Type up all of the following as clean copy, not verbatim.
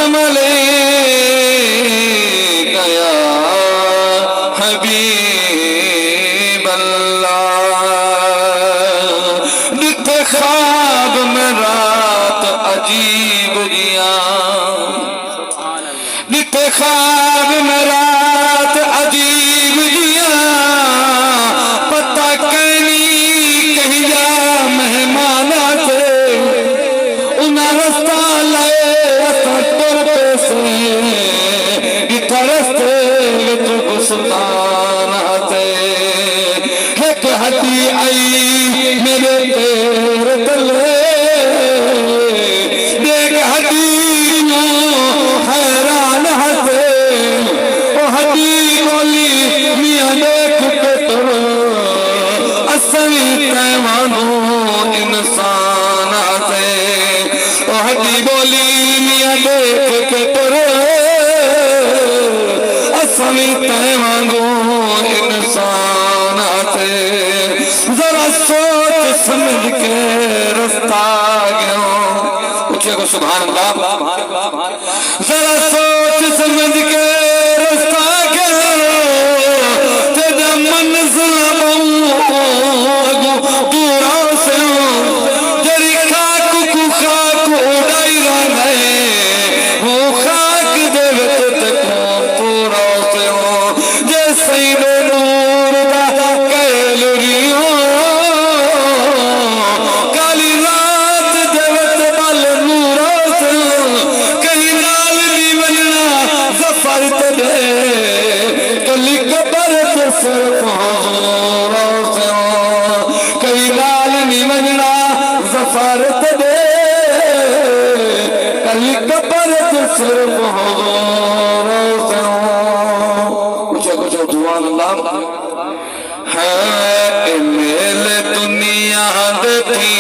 सलाम अलैका या हबीब अल्लाह। दिखे ख्वाब में रात अजीब जिया, दिखे ख्वाब में रात अजीब जिया, पता कहनी कहिया मेहमाना से उन्हें रास्ता ले तुर से रस्ते गुस्तान से एक हटी आई मेरे पैर तले, देख हटी हैरान हसे ओ हटी बोली मियां देख के तुर असली पैमानो इंसान से। ओ हटी बोली मियां देख के तुर असली पैमानो इंसान से। जरा सोच समझ के रास्ता गयो, पूछे को सुभान अल्लाह। जरा सोच समझ के रास्ता गयो, तेरा मंजिल दूरा से जरी खाक को खाक उड़ाई रहे, वो खाक देवे तक पूरा से जैसे नूर दा कैलरियो काली रात देवत बल नूरा से कहीं नाल नी बनना जफर दे कली कबर ते सर पहुंरा से कहीं नाल नी बनना जफर दे कली कबर ते सर पहुंरा से। कुछ दुआ अल्लाह है मेल दुनिया देखी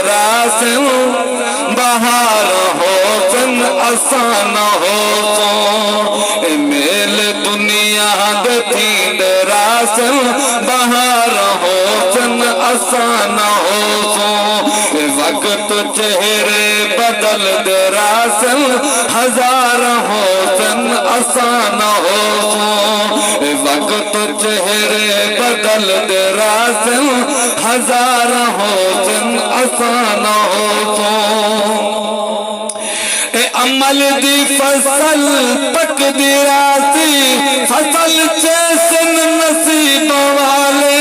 रास बाहर हो सन आसान हो सो मेल दुनिया देखी रास बाहर हो सन आसान हो सो वक्त चेहरे बदल दरास हजार हो सन आसान हो सो वक्त चेहरे बदल दरास हजार हो सन आसान हो सो अमल दी फसल पक दिरासी फसल चेसन नसीब वाले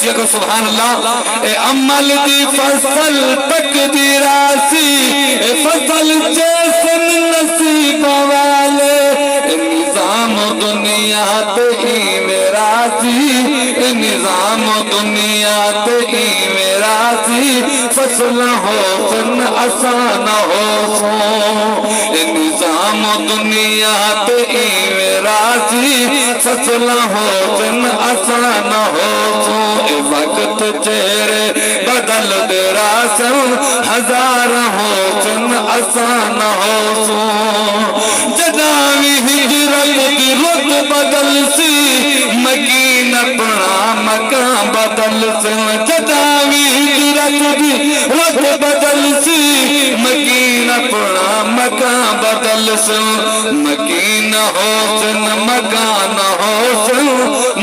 को सुभान अल्लाह। अमल दी फसल पक दिरासी फसल चेसन नसीब वाले निजाम दुनिया ते ही मेरा सी निजाम दुनिया ते ही मेरा सी फसल हो सन आसान हो सो निजाम दुनिया ते ही मेरा सी फसल हो सन आसान हो सो वक्त चेहरे बदल दे रासन हजार हो सन आसान हो सो जदावी हिजरत की रुत बदल सी मकीन अपना मकान बदल से जदावी हिजरत की रुत बदल सी मकीन अपना मकान बदल से मकीन हो सन मकान हो सन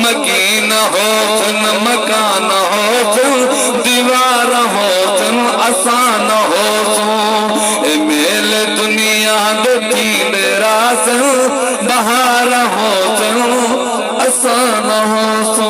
मकीन हो सन मकान हो सन दीवार हो सन आसान हो सो मेल दुनिया देखी रास बहार हो सन आसान हो सो।